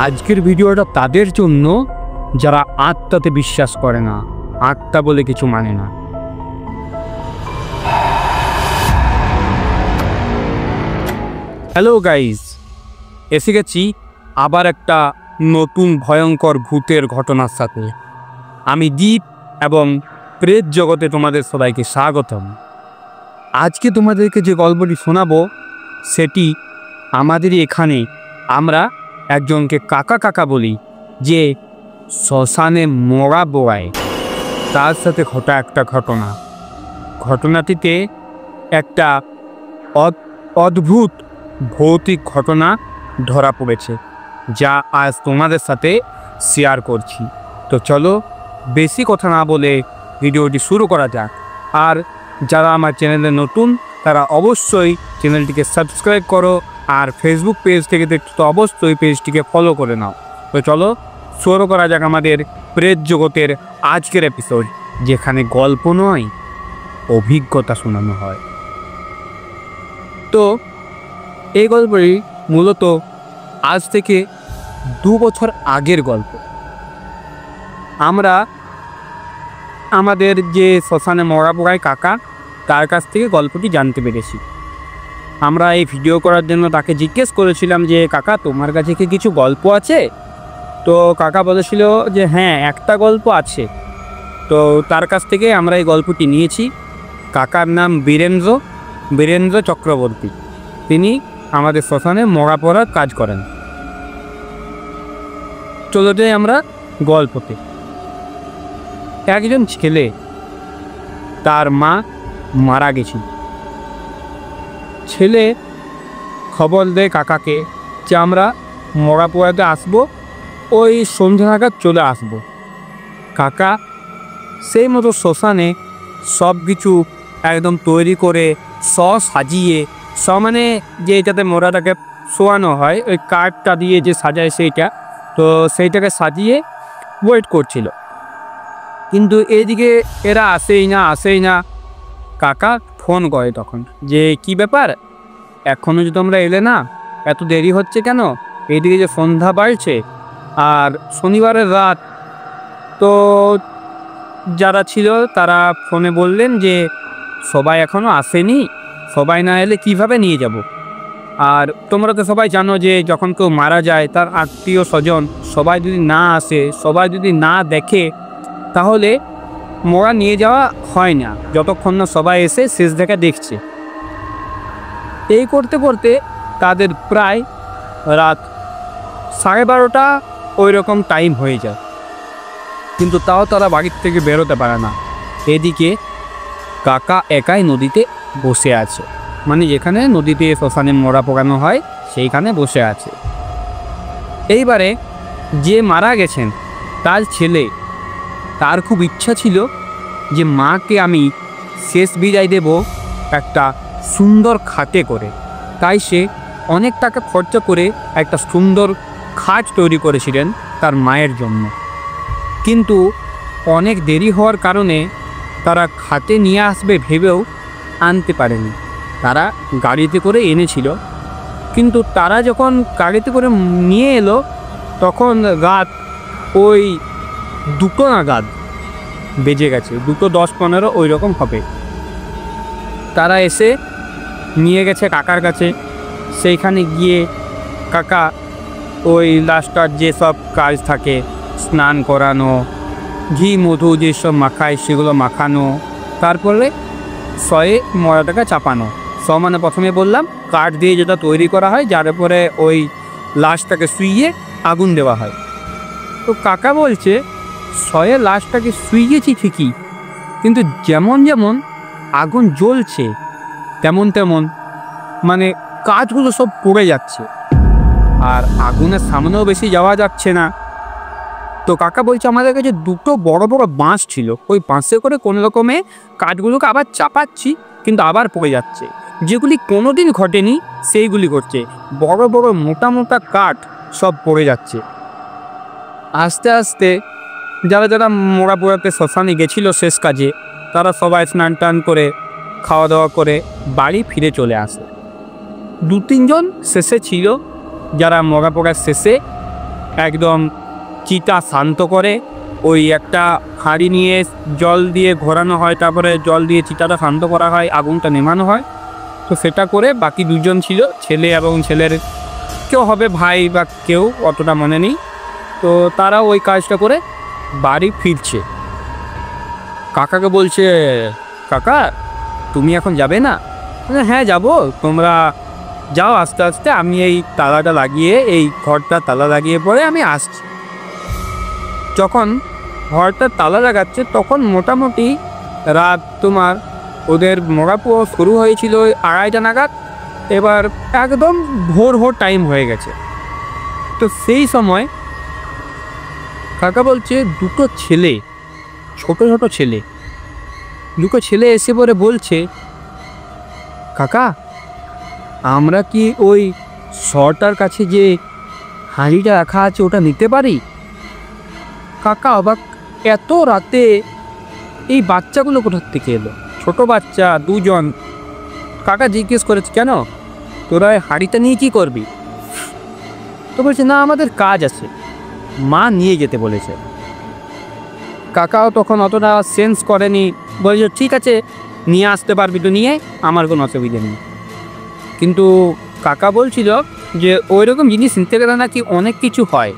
আজকের ভিডিওটা তাদের জন্য যারা আত্মাতে বিশ্বাস করে না, আত্মা বলে কিছু মানে না। হ্যালো গাইজ, এসে গেছি আবার একটা নতুন ভয়ঙ্কর ভূতের ঘটনার সাথে। আমি দীপ এবং প্রেত জগতে তোমাদের সবাইকে স্বাগতম। আজকে তোমাদেরকে যে গল্পটি শোনাবো সেটি আমাদেরই এখানে আমরা একজনকে কাকা কাকা বলি, যে শ্মশানে মরা বোয়ায় তার সাথে ঘটা একটা ঘটনাটিতে একটা অদ্ভুত ভৌতিক ঘটনা ধরা পড়েছে, যা আজ তোমাদের সাথে শেয়ার করছি। তো চলো বেশি কথা না বলে ভিডিওটি শুরু করা যাক। আর যারা আমার চ্যানেলে নতুন তারা অবশ্যই চ্যানেলটিকে সাবস্ক্রাইব করো, আর ফেসবুক পেজ থেকে দেখতে তো অবশ্যই পেজটিকে ফলো করে নাও। তো চলো শুরু করা যাক আমাদের প্রেত জগতের আজকের এপিসোড, যেখানে গল্প নয় অভিজ্ঞতা শোনানো হয়। তো এই গল্পটি মূলত আজ থেকে 2 বছর আগের গল্প। আমরা আমাদের যে শ্মশানে মরা পোড়ায় কাকা, তার কাছ থেকে গল্পটি জানতে পেরেছি। আমরা এই ভিডিও করার জন্য তাকে জিজ্ঞেস করেছিলাম যে কাকা, তোমার কাছে কি কিছু গল্প আছে? তো কাকা বলেছিল যে হ্যাঁ, একটা গল্প আছে। তো তার কাছ থেকে আমরা এই গল্পটি নিয়েছি। কাকার নাম বীরেন্দ্র চক্রবর্তী। তিনি আমাদের শ্মশানে মরা পড়ার কাজ করেন। চলে যাই আমরা গল্পতে। একজন ছেলে, তার মা মারা গেছিল। ছেলে খবর দেয় কাকাকে যে আমরা মরা পোড়াতে আসবো, ওই সন্ধ্যা নাগাদ চলে আসবো। কাকা সেই মতো শ্মশানে সব কিছু একদম তৈরি করে সাজিয়ে, মানে যেটাতে মোড়াটাকে শোয়ানো হয়, ওই কাঠটা দিয়ে যে সাজায় সেইটা, তো সেইটাকে সাজিয়ে ওয়েট করছিল। কিন্তু এইদিকে এরা আসেই না। কাকা ফোন করে তখন যে কি ব্যাপার, এখনও যে তোমরা এলে না, এত দেরি হচ্ছে কেন? এইদিকে যে সন্ধ্যা বাড়ছে আর শনিবারের রাত। তো যারা ছিল তারা ফোনে বললেন যে সবাই এখনও আসেনি, সবাই না এলে কিভাবে নিয়ে যাব। আর তোমরা তো সবাই জানো যে যখন কেউ মারা যায়, তার আত্মীয় স্বজন সবাই যদি না আসে, সবাই যদি না দেখে, তাহলে মোড়া নিয়ে যাওয়া হয় না, যতক্ষণ না সবাই এসে শেষ দেখা দেখছে। এই করতে করতে তাদের প্রায় রাত 12:30 ওই রকম টাইম হয়ে যায়, কিন্তু তাও তারা বাড়ির থেকে বেরোতে পারে না। এদিকে কাকা একাই নদীতে বসে আছে, মানে যেখানে নদীতে শ্মশানে মরা পোড়ানো হয় সেইখানে বসে আছে। এইবারে যে মারা গেছেন তার ছেলে, তার খুব ইচ্ছা ছিল যে মাকে আমি শেষ বিদায় দেব একটা সুন্দর খাটে করে। তাই সে অনেক টাকা খরচা করে একটা সুন্দর খাট তৈরি করেছিলেন তার মায়ের জন্য। কিন্তু অনেক দেরি হওয়ার কারণে তারা খাটে নিয়ে আসবে ভেবেও আনতে পারেনি। তারা গাড়িতে করে এনেছিল, কিন্তু তারা যখন গাড়িতে করে নিয়ে এলো তখন রাত ওই 2টো নাগাদ বেজে গেছে, 2:10-15 ওই রকম হবে। তারা এসে নিয়ে গেছে কাকার কাছে। সেইখানে গিয়ে কাকা ওই লাস্টার যেসব কাজ থাকে, স্নান করানো, ঘি মধু যেসব মাখায় সেগুলো মাখানো, তারপরে শয়ে মরাটাকে চাপানো। মানে প্রথমে বললাম কাঠ দিয়ে যেটা তৈরি করা হয়, যার উপরে ওই লাশটাকে শুইয়ে আগুন দেওয়া হয়। তো কাকা বলছে শয়ে লাশটাকে শুইয়েছি ঠিকই, কিন্তু যেমন যেমন আগুন জ্বলছে তেমন মানে কাঠগুলো সব পড়ে যাচ্ছে, আর আগুনের সামনেও বেশি যাওয়া যাচ্ছে না। তো কাকা বলছে আমাদের কাছে 2টো বড় বড় বাঁশ ছিল, ওই বাঁশে করে কোনো রকমে কাঠগুলোকে আবার চাপাচ্ছি, কিন্তু আবার পড়ে যাচ্ছে। যেগুলি কোনোদিন ঘটেনি সেইগুলি করছে, বড় বড় মোটা মোটা কাঠ সব পড়ে যাচ্ছে। আস্তে আস্তে যারা যারা মোড়া পোড়াতে শ্মশানে গেছিল শেষ কাজে, তারা সবাই স্নান টান করে খাওয়া দাওয়া করে বাড়ি ফিরে চলে আসে। 2-3 জন শেষে ছিল, যারা মরা পোড়ার শেষে একদম চিতা শান্ত করে ওই একটা হাঁড়ি নিয়ে জল দিয়ে ঘোরানো হয়, তারপরে জল দিয়ে চিতাটা শান্ত করা হয়, আগুনটা নেমানো হয়। তো সেটা করে বাকি দুজন ছিল, ছেলে এবং ছেলের কেউ হবে ভাই বা কেউ, অতটা মনে নেই। তো তারা ওই কাজটা করে বাড়ি ফিরছে। কাকাকে বলছে, কাকা তুমি এখন যাবে না? হ্যাঁ যাব, তোমরা যাও আস্তে আস্তে, আমি এই তালাটা লাগিয়ে, এই ঘরটা তালা লাগিয়ে পরে আমি আসছি। যখন ঘরটা তালা লাগাচ্ছে তখন মোটামুটি রাত তোমার ওদের মরাপো শুরু হয়েছিল 2:30 নাগাদ, এবার একদম ভোর টাইম হয়ে গেছে। তো সেই সময় কাকা বলছে দুটো ছেলে, ছোট ছোট ছেলে, দুটো ছেলে এসে পরে বলছে, কাকা আমরা কি ওই শটার কাছে যে হাঁড়িটা রাখা আছে ওটা নিতে পারি? কাকা অবাক, এত রাতে এই বাচ্চাগুলো কোথার থেকে এলো? ছোট বাচ্চা দুজন। কাকা জিজ্ঞেস করেছে, কেন তোরা হাঁড়িটা নিয়ে কী করবি? তো বলছে, না আমাদের কাজ আছে, মা নিয়ে যেতে বলেছে। কাকাও তখন অতটা সেন্স করেনি, বলছে ঠিক আছে নিয়ে আসতে পারবি তো নিয়ে, আমার কোনো অসুবিধা নেই। কিন্তু কাকা বলছিল যে ওই রকম জিনিস নিতে গেলে নাকি অনেক কিছু হয়,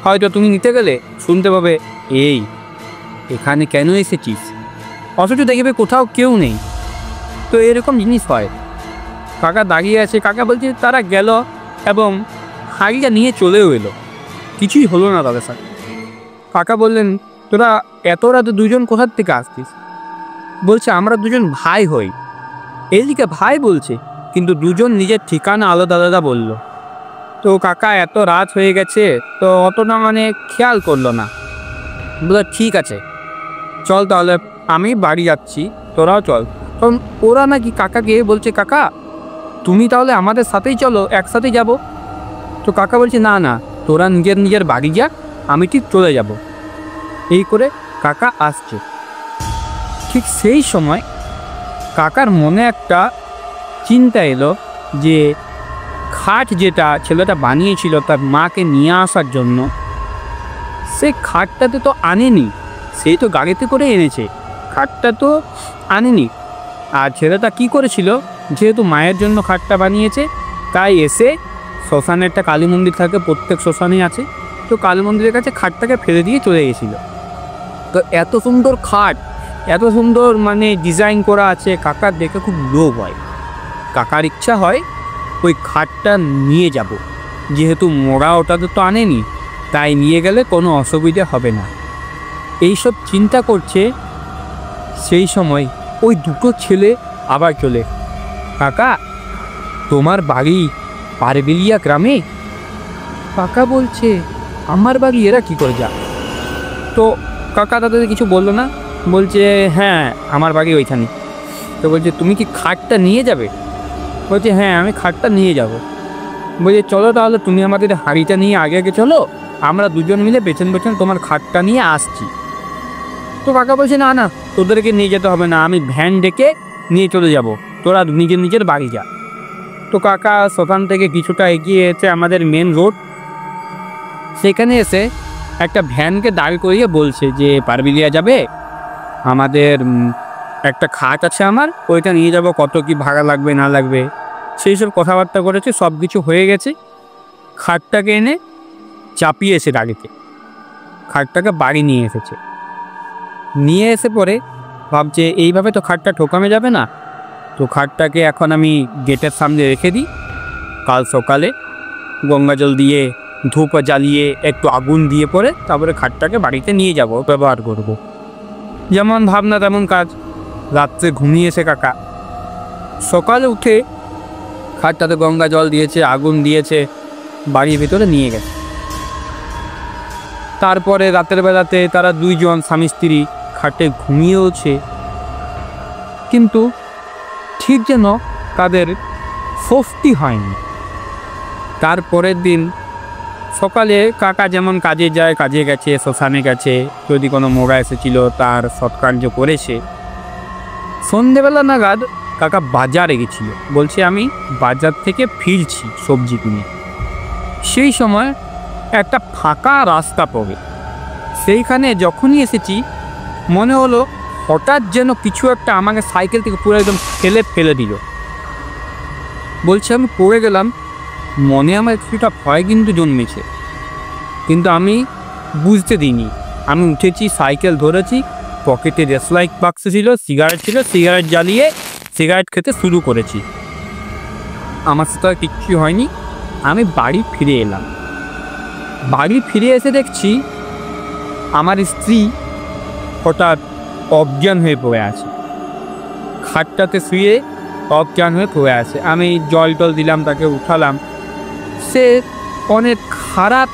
হয়তো তুমি নিতে গেলে শুনতে পাবে এই এখানে কেন এসেছিস, অথচ দেখবে কোথাও কেউ নেই। তো এরকম জিনিস হয়। কাকা দাঁড়িয়ে আছে, কাকা বলছে তারা গেল এবং হাঁড়িটা নিয়ে চলেও এলো, কিছুই হলো না তাদের সাথে। কাকা বললেন, তোরা এত রাতে দুজন কোথার থেকে আসছিস? বলছে আমরা দুজন ভাই হই। এদিকে ভাই বলছে, কিন্তু দুজন নিজের ঠিকানা আলাদা আলাদা বলল। তো কাকা এত রাত হয়ে গেছে তো অতটা মানে খেয়াল করলো না, বলে ঠিক আছে চল তাহলে, আমি বাড়ি যাচ্ছি, তোরাও চল। কারণ ওরা নাকি কাকাকে বলছে, কাকা তুমি তাহলে আমাদের সাথেই চলো, একসাথেই যাব। তো কাকা বলছে, না না তোরা নিজের নিজের বাড়ি যা, আমি ঠিক চলে যাব। এই করে কাকা আসছে। ঠিক সেই সময় কাকার মনে একটা চিন্তা এলো যে খাট যেটা ছেলেটা বানিয়েছিল তার মাকে নিয়ে আসার জন্য, সে খাটটাতে তো আনেনি, সেই তো গাড়িতে করে এনেছে, খাটটা তো আনেনি। আর ছেলেটা কি করেছিল, যেহেতু মায়ের জন্য খাটটা বানিয়েছে, তাই এসে শ্মশানে একটা কালী মন্দির থাকে, প্রত্যেক শ্মশানেই আছে, তো কালী মন্দিরের কাছে খাটটাকে ফেলে দিয়ে চলে গেছিলো। তো এত সুন্দর খাট, এত সুন্দর মানে ডিজাইন করা আছে, কাকার দেখে খুব লোভ হয়। কাকার ইচ্ছা হয় ওই খাটটা নিয়ে যাব, যেহেতু মোড়া ওটাতে তো আনেনি, তাই নিয়ে গেলে কোনো অসুবিধা হবে না। এইসব চিন্তা করছে, সেই সময় ওই দুটো ছেলে আবার চলে, কাকা তোমার বাড়ি পারবেলিয়া গ্রামে? কাকা বলছে, আমার বাড়ি এরা কি করে যা? তো কাকা তাদের কিছু বললো না, বলছে হ্যাঁ আমার বাড়ি ওইখানে। তো বলছে তুমি কি খাটটা নিয়ে যাবে? বলছে হ্যাঁ আমি খাটটা নিয়ে যাব। বলছে চলো তাহলে তুমি আমাদের হাঁড়িটা নিয়ে আগে আগে চলো, আমরা দুজন মিলে পেছন পেছন তোমার খাটটা নিয়ে আসছি। তো কাকা বলছে, না না তোদেরকে নিয়ে যেতে হবে না, আমি ভ্যান ডেকে নিয়ে চলে যাব, তোরা নিজের নিজের বাড়ি যা। তো কাকা সেখান থেকে কিছুটা এগিয়ে এসে আমাদের মেন রোড, সেখানে এসে একটা ভ্যানকে দাঁড় করিয়ে বলছে যে পারবেলিয়া যাবে, আমাদের একটা খাট আছে আমার, ওইটা নিয়ে যাব, কত কি ভাড়া লাগবে না লাগবে সেই সব কথাবার্তা করেছে, সব কিছু হয়ে গেছে। খাটটাকে এনে চাপিয়েছে গাড়িতে, খাটটাকে বাড়ি নিয়ে এসেছে। নিয়ে এসে পরে ভাবছে এইভাবে তো খাটটা ঠোকামে যাবে না, তো খাটটাকে এখন আমি গেটের সামনে রেখে দিই, কাল সকালে গঙ্গা জল দিয়ে ধূপ জ্বালিয়ে একটু আগুন দিয়ে পরে তারপরে খাটটাকে বাড়িতে নিয়ে যাব, ব্যবহার করব। যেমন ভাবনা তেমন কাজ। রাত্রে ঘুমিয়েছে কাকা, সকালে উঠে খাটটাতে গঙ্গা জল দিয়েছে, আগুন দিয়েছে, বাড়ির ভেতরে নিয়ে গেছে। তারপরে রাতের বেলাতে তারা দুইজন স্বামী স্ত্রী খাটে ঘুমিয়েওছে, কিন্তু ঠিক যেন তাদের স্বস্তি হয়নি। তারপরের দিন সকালে কাকা যেমন কাজে যায়, কাজে গেছে, শ্মশানে গেছে, যদি কোনো মোড়া এসেছিল তার সৎকার্য করেছে। সন্ধেবেলা নাগাদ কাকা বাজারে গেছিল, বলছে আমি বাজার থেকে ফিরছি সবজি কিনে। সেই সময় একটা ফাঁকা রাস্তা পড়ে। সেইখানে যখনই এসেছি মনে হলো হঠাৎ যেন কিছু একটা আমাকে সাইকেল থেকে পুরো একদম ফেলে দিল। বলছে আমি পড়ে গেলাম, মনে আমার কিছুটা ভয় কিন্তু জন্মেছে, কিন্তু আমি বুঝতে দিইনি। আমি উঠেছি, সাইকেল ধরেছি, পকেটে রেসলাইট বাক্স ছিল, সিগারেট জ্বালিয়ে সিগারেট খেতে শুরু করেছি। আমার সাথে আর কিচ্ছু হয়নি। আমি বাড়ি ফিরে এলাম। বাড়ি ফিরে এসে দেখছি আমার স্ত্রী হঠাৎ অজ্ঞান হয়ে পড়ে আছে, খাটটাতে শুয়ে অজ্ঞান হয়ে পড়ে আছে। আমি জল দিলাম, তাকে উঠালাম। সে অনেক খারাপ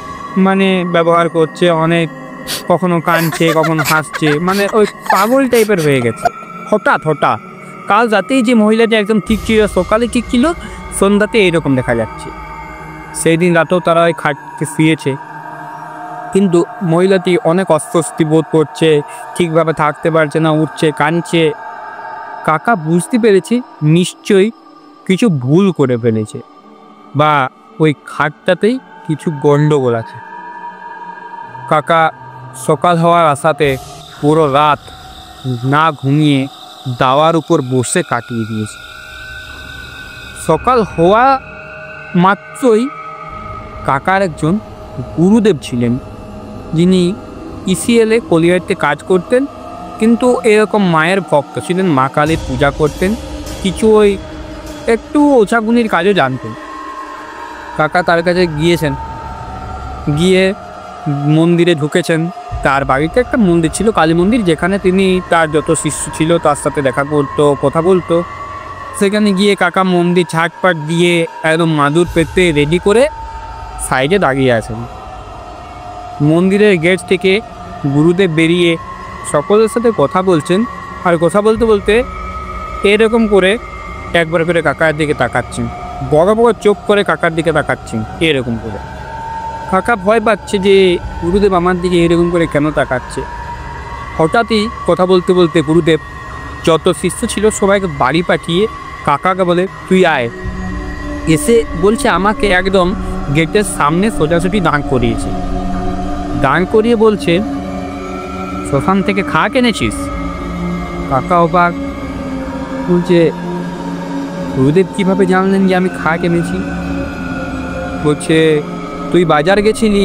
ব্যবহার করছে, অনেক কখনো কাঁদছে, কখনো হাসছে, ওই পাগল টাইপের হয়ে গেছে। হঠাৎ কাল রাতেই যে মহিলাটি একদম ঠিক ছিল, সকালে ঠিক ছিল, সন্ধ্যাতে এইরকম দেখা যাচ্ছে। সেই দিন রাতেও তারা ওই খাটকে শুয়েছে, কিন্তু মহিলাটি অনেক অস্বস্তি বোধ করছে, ঠিকভাবে থাকতে পারছে না, উঠছে, কাঁদছে। কাকা বুঝতে পেরেছি নিশ্চয়ই কিছু ভুল করে ফেলেছে, বা ওই খাটটাতেই কিছু গন্ডগোল আছে। কাকা সকাল হওয়ার আশাতে পুরো রাত না ঘুমিয়ে দাওয়ার উপর বসে কাটিয়ে দিয়েছে। সকাল হওয়া মাত্রই কাকার একজন গুরুদেব ছিলেন, যিনি ইসিএলে কলিয়াতে কাজ করতেন, কিন্তু এরকম মায়ের ভক্ত ছিলেন, মা কালীর পূজা করতেন, কিছু ওই একটু ওঝাগুনির কাজও জানতেন। কাকা তার কাছে গিয়েছেন, গিয়ে মন্দিরে ঢুকেছেন। তার বাড়িতে একটা মন্দির ছিল, কালী মন্দির, যেখানে তিনি তার যত শিষ্য ছিল তার সাথে দেখা করতো, কথা বলতো। সেখানে গিয়ে কাকা মন্দির ঝাটপাট দিয়ে একদম মাদুর পেতে রেডি করে সাইডে দাঁড়িয়ে আছেন। মন্দিরের গেট থেকে গুরুদেব বেরিয়ে সকলের সাথে কথা বলছেন, আর কথা বলতে বলতে এরকম করে একবার করে কাকার দিকে তাকাচ্ছেন, বড় বড় চোখ করে কাকার দিকে তাকাচ্ছেন এরকম করে। কাকা ভয় পাচ্ছে যে গুরুদেব আমার দিকে এরকম করে কেন তাকাচ্ছে। হঠাৎই কথা বলতে বলতে গুরুদেব যত শিষ্য ছিল সবাইকে বাড়ি পাঠিয়ে কাকাকে বলে তুই আয়। এসে বলছে আমাকে একদম গেটের সামনে সোজাসুটি দাঁড় করিয়েছে, দাঁড় করিয়ে বলছে শ্মশান থেকে খাট এনেছিস? কাকা অবাক, বলছে গুরুদেব কীভাবে জানলেন যে আমি খাট এনেছি? বলছে তুই বাজার গেছিলি,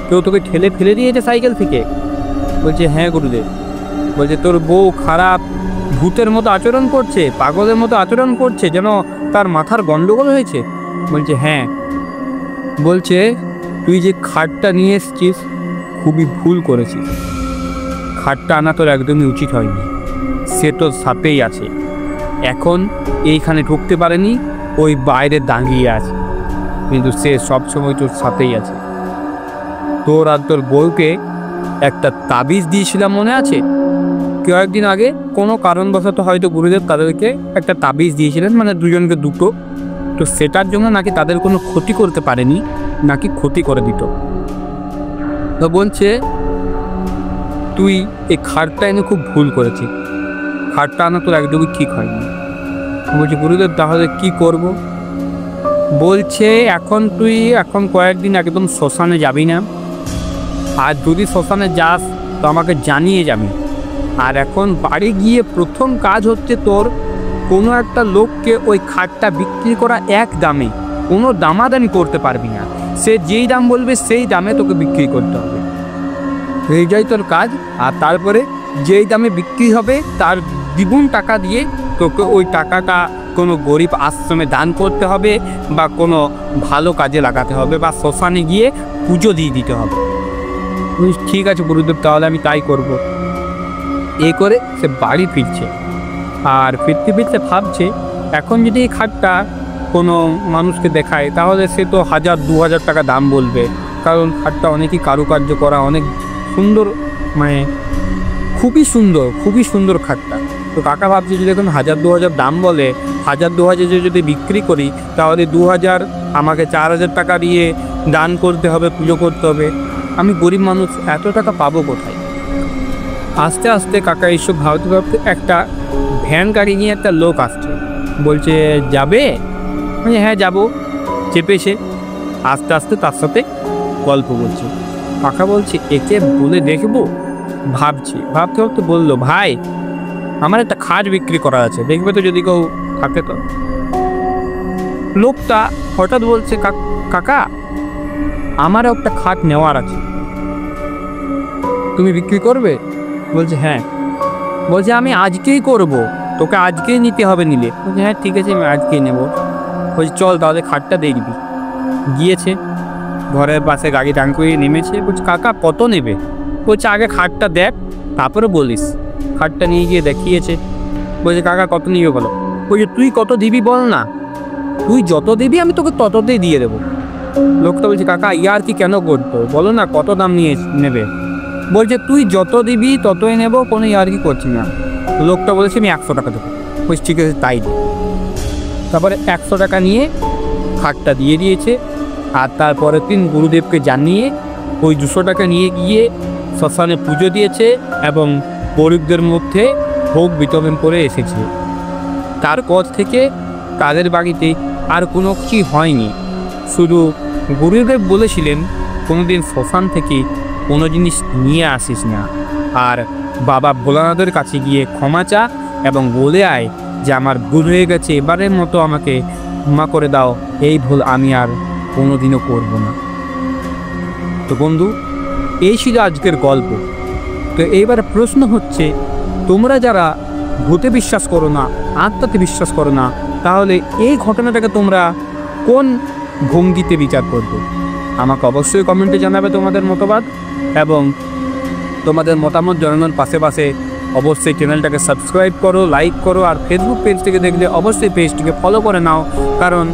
কেউ তোকে ঠেলে ফেলে দিয়েছে সাইকেল থেকে? বলছে হ্যাঁ গুরুদেব। বলছে তোর বউ খারাপ ভূতের মতো আচরণ করছে, পাগলের মতো আচরণ করছে, যেন তার মাথার গন্ডগোল হয়েছে? বলছে হ্যাঁ। বলছে তুই যে খাটটা নিয়ে এসছিস খুবই ভুল করেছিস, খাটটা আনা তোর একদমই উচিত হয়নি, সে তোর সাথেই আছে, এখন এইখানে ঢুকতে পারেনি, ওই বাইরে দাঁড়িয়ে আছে, কিন্তু সে সবসময় তোর সাথেই আছে। তোর আর তোর বউকে একটা তাবিজ দিয়েছিলাম মনে আছে? কয়েকদিন আগে কোনো কারণবশত হয়তো গুরুদেব তাদেরকে একটা তাবিজ দিয়েছিলেন, দুজনকে দুটো, তো সেটার জন্য নাকি তাদের কোনো ক্ষতি করতে পারেনি, নাকি ক্ষতি করে দিত। তো বলছে তুই এই খাটটা এনে খুব ভুল করেছিস, খাটটা আনা তোর একদমই ঠিক হয়নি। বলছে গুরুদেব তাহলে কি করব? বলছে এখন কয়েকদিন একদম শ্মশানে যাবি না, আর যদি শ্মশানে যাস তো আমাকে জানিয়ে যাবি। আর এখন বাড়ি গিয়ে প্রথম কাজ হচ্ছে তোর কোনো একটা লোককে ওই খাটটা বিক্রি করা এক দামে, কোনো দামাদামি করতে পারবি না, সে যেই দাম বলবে সেই দামে তোকে বিক্রি করতে হবে, এইটাই তোর কাজ। আর তারপরে যেই দামে বিক্রি হবে তার দ্বিগুণ টাকা দিয়ে তোকে ওই টাকাটা কোনো গরিব আশ্রমে দান করতে হবে, বা কোনো ভালো কাজে লাগাতে হবে, বা শ্মশানে গিয়ে পুজো দিয়ে দিতে হবে। ঠিক আছে গুরুদেব, তাহলে আমি তাই করব। এই করে সে বাড়ি ফিরছে, আর ফিরতে ফিরতে ভাবছে এখন যদি এই খাটটা কোনো মানুষকে দেখায় তাহলে সে তো 1000-2000 টাকা দাম বলবে, কারণ খাটটা অনেকই কারুকার্য করা, অনেক সুন্দর, খুবই সুন্দর খাটটা। তো কাকা ভাবছে যদি এখন 1000-2000 দাম বলে, 1000-2000 যদি বিক্রি করি তাহলে 2000 আমাকে 4000 টাকা দিয়ে দান করতে হবে, পুজো করতে হবে, আমি গরিব মানুষ, এত টাকা পাবো কোথায়? আস্তে আস্তে কাকা এইসব ভাবতে ভাবতে একটা ভ্যান গাড়ি নিয়ে একটা লোক আসছে, বলছে যাবে? হ্যাঁ যাবো। চেপেছে, আস্তে আস্তে তার সাথে গল্প বলছে। কাকা বলছে একে বলে দেখবো। ভাবতে ভাবতে বললো, ভাই আমার একটা খাট বিক্রি করা আছে, দেখবে তো যদি কেউ থাকে তো। লোকটা হঠাৎ বলছে, কাকা আমার একটা খাট নেওয়ার আছে, তুমি বিক্রি করবে? বলছে হ্যাঁ। বলছে আমি আজকেই করব, তোকে আজকেই নিতে হবে নিলে। বলছে হ্যাঁ ঠিক আছে, আমি আজকেই নেব। বলছে চল তাহলে খাটটা দেখবি। গিয়েছে, ঘরের পাশে গাড়ি দাঁড় করিয়ে নেমেছে। বলছে কাকা কত নেবে? বলছে আগে খাটটা দেখ তারপরে বলিস। খাটটা নিয়ে গিয়ে দেখিয়েছে। বলছে কাকা কত নিবে বলো? বলছে তুই কত দিবি বল না, তুই যত দিবি আমি তোকে তততেই দিয়ে দেবো। লোকটা বলছে কাকা ইয়ার কি কেন করতো, বলো না কত দাম নিয়ে নেবে? বলছে তুই যত দিবি ততই নেব, কোনো ইয়ার কি করছি না। লোকটা বলছে আমি 100 টাকা দেবো। বলছি ঠিক আছে তাই দিই। তারপরে 100 টাকা নিয়ে খাটটা দিয়ে দিয়েছে। আর তারপরের দিন গুরুদেবকে জানিয়ে ওই 200 টাকা নিয়ে গিয়ে শ্মশানে পুজো দিয়েছে এবং গরিবদের মধ্যে ভোগ বিতরণ করে এসেছে। তারপর থেকে তাদের বাড়িতে আর কোনো কিছুই হয়নি। শুধু গুরুদেব বলেছিলেন কোনোদিন শ্মশান থেকে কোনো জিনিস নিয়ে আসিস না, আর বাবা ভোলানাথের কাছে গিয়ে ক্ষমা চা এবং বলে আয় যে আমার ভুল হয়ে গেছে, এবারের মতো আমাকে ক্ষমা করে দাও, এই ভুল আমি আর কোনোদিনও করব না। তো বন্ধু, এই ছিল আজকের গল্প। তো এইবার প্রশ্ন হচ্ছে, তোমরা যারা ভূতে বিশ্বাস করো না, আত্মাতে বিশ্বাস করো না, তাহলে এই ঘটনাটাকে তোমরা কোন ভঙ্গিতে বিচার করবে? আমাকে অবশ্যই কমেন্টে জানাবে তোমাদের মতবাদ, এবং তোমাদের মতামত জানানোর পাশে অবশ্যই চ্যানেলটাকে সাবস্ক্রাইব করো, লাইক করো, আর ফেসবুক পেজ থেকে দেখলে অবশ্যই পেজটিকে ফলো করে নাও, কারণ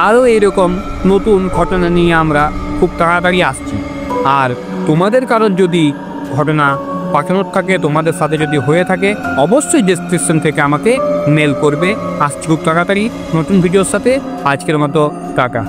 আরও এরকম নতুন ঘটনা নিয়ে আমরা খুব তাড়াতাড়ি আসছি। আর তোমাদের কারোর যদি ঘটনা পাঠানোর থাকে, তোমাদের সাথে যদি হয়ে থাকে, অবশ্যই ডেসক্রিপশন থেকে আমাকে মেল করবে। আসছি খুব তাড়াতাড়ি নতুন ভিডিওর সাথে। আজকের মতো টাকা।